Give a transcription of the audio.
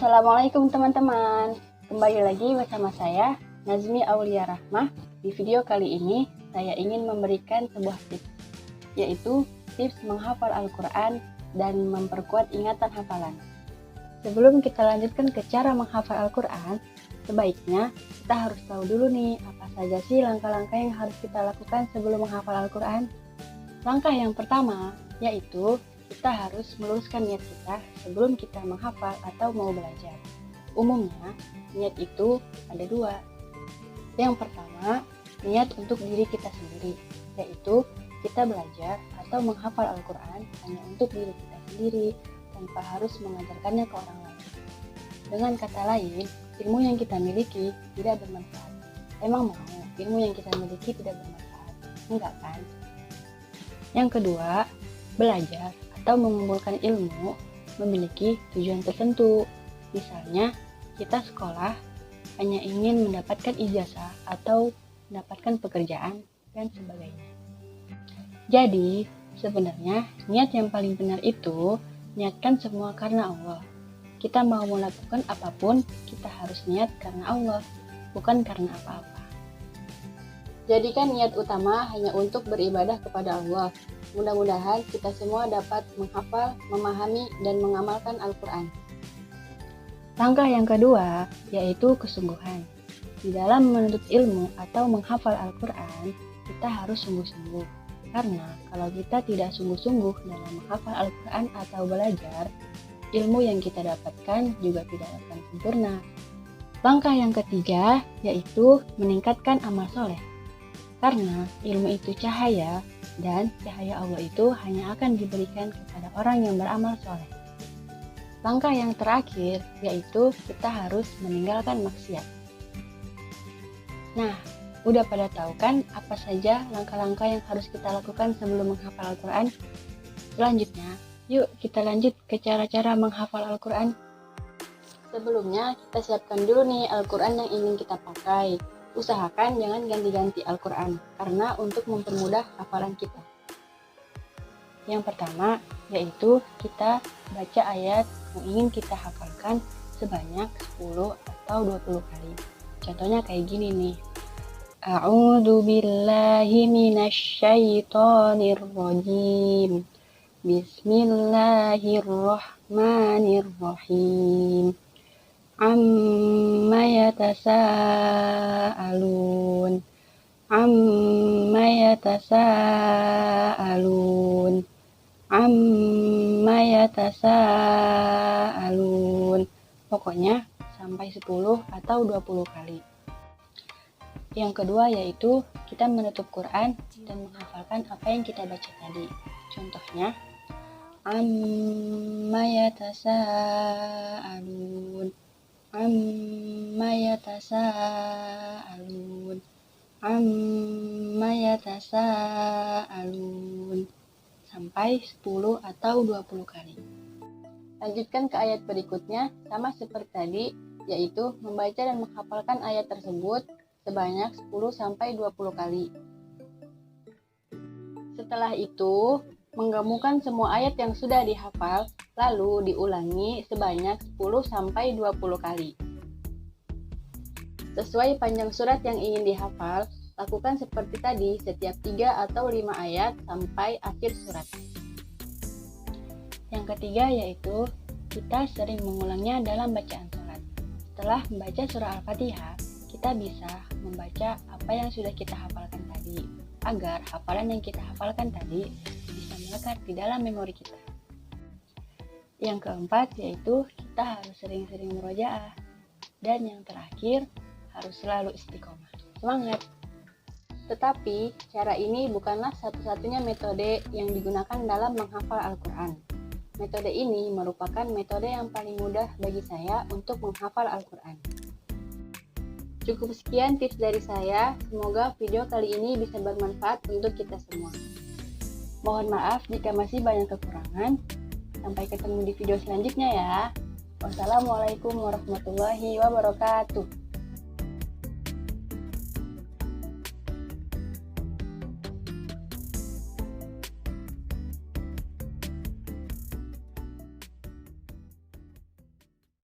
Assalamualaikum teman-teman. Kembali lagi bersama saya, Nazmi Aulia Rahmah. Di video kali ini, saya ingin memberikan sebuah tips, yaitu tips menghafal Al-Quran dan memperkuat ingatan hafalan. Sebelum kita lanjutkan ke cara menghafal Al-Quran, sebaiknya kita harus tahu dulu nih, apa saja sih langkah-langkah yang harus kita lakukan sebelum menghafal Al-Quran. Langkah yang pertama, yaitu kita harus meluruskan niat kita sebelum kita menghafal atau mau belajar. Umumnya, niat itu ada dua. Yang pertama, niat untuk diri kita sendiri, yaitu kita belajar atau menghafal Al-Quran hanya untuk diri kita sendiri, tanpa harus mengajarkannya ke orang lain. Dengan kata lain, ilmu yang kita miliki tidak bermanfaat. Emang mau ilmu yang kita miliki tidak bermanfaat? Enggak kan? Yang kedua, belajar atau mengumpulkan ilmu memiliki tujuan tertentu. Misalnya, kita sekolah hanya ingin mendapatkan ijazah atau mendapatkan pekerjaan dan sebagainya. Jadi, sebenarnya niat yang paling benar itu niatkan semua karena Allah. Kita mau melakukan apapun, kita harus niat karena Allah, bukan karena apa-apa. Jadikan niat utama hanya untuk beribadah kepada Allah. Mudah-mudahan kita semua dapat menghafal, memahami, dan mengamalkan Al-Quran. Langkah yang kedua, yaitu kesungguhan. Di dalam menuntut ilmu atau menghafal Al-Quran, kita harus sungguh-sungguh. Karena kalau kita tidak sungguh-sungguh dalam menghafal Al-Quran atau belajar, ilmu yang kita dapatkan juga tidak akan sempurna. Langkah yang ketiga, yaitu meningkatkan amal soleh. Karena ilmu itu cahaya, dan cahaya Allah itu hanya akan diberikan kepada orang yang beramal soleh. Langkah yang terakhir, yaitu kita harus meninggalkan maksiat. Nah, udah pada tahu kan apa saja langkah-langkah yang harus kita lakukan sebelum menghafal Al-Quran? Selanjutnya, yuk kita lanjut ke cara-cara menghafal Al-Quran. Sebelumnya, kita siapkan dulu nih Al-Quran yang ingin kita pakai. Usahakan jangan ganti-ganti Al-Quran, karena untuk mempermudah hafalan kita. Yang pertama, yaitu kita baca ayat yang ingin kita hafalkan sebanyak 10 atau 20 kali. Contohnya kayak gini nih. A'udzu billahi minasyaitonir rajim. Bismillahirrahmanirrahim. Amma yatasaalun Amma yatasaalun Amma yatasaalun. Pokoknya sampai 10 atau 20 kali. Yang kedua yaitu kita menutup Quran dan menghafalkan apa yang kita baca tadi. Contohnya, Amma yatasaalun Amma yatasaalun Amma yatasaalun sampai 10 atau 20 kali. Lanjutkan ke ayat berikutnya sama seperti tadi, yaitu membaca dan menghafalkan ayat tersebut sebanyak 10 sampai 20 kali. Setelah itu, menggabungkan semua ayat yang sudah dihafal, lalu diulangi sebanyak 10 sampai 20 kali. Sesuai panjang surat yang ingin dihafal, lakukan seperti tadi setiap 3 atau 5 ayat sampai akhir surat. Yang ketiga yaitu kita sering mengulangnya dalam bacaan surat. Setelah membaca surah Al-Fatihah, kita bisa membaca apa yang sudah kita hafalkan tadi, agar hafalan yang kita hafalkan tadi bisa melekat di dalam memori kita. Yang keempat yaitu kita harus sering-sering murojaah. Dan yang terakhir, harus selalu istiqomah. Semangat! Tetapi, cara ini bukanlah satu-satunya metode yang digunakan dalam menghafal Al-Quran. Metode ini merupakan metode yang paling mudah bagi saya untuk menghafal Al-Quran. Cukup sekian tips dari saya, semoga video kali ini bisa bermanfaat untuk kita semua. Mohon maaf jika masih banyak kekurangan. Sampai ketemu di video selanjutnya ya. Wassalamualaikum warahmatullahi wabarakatuh.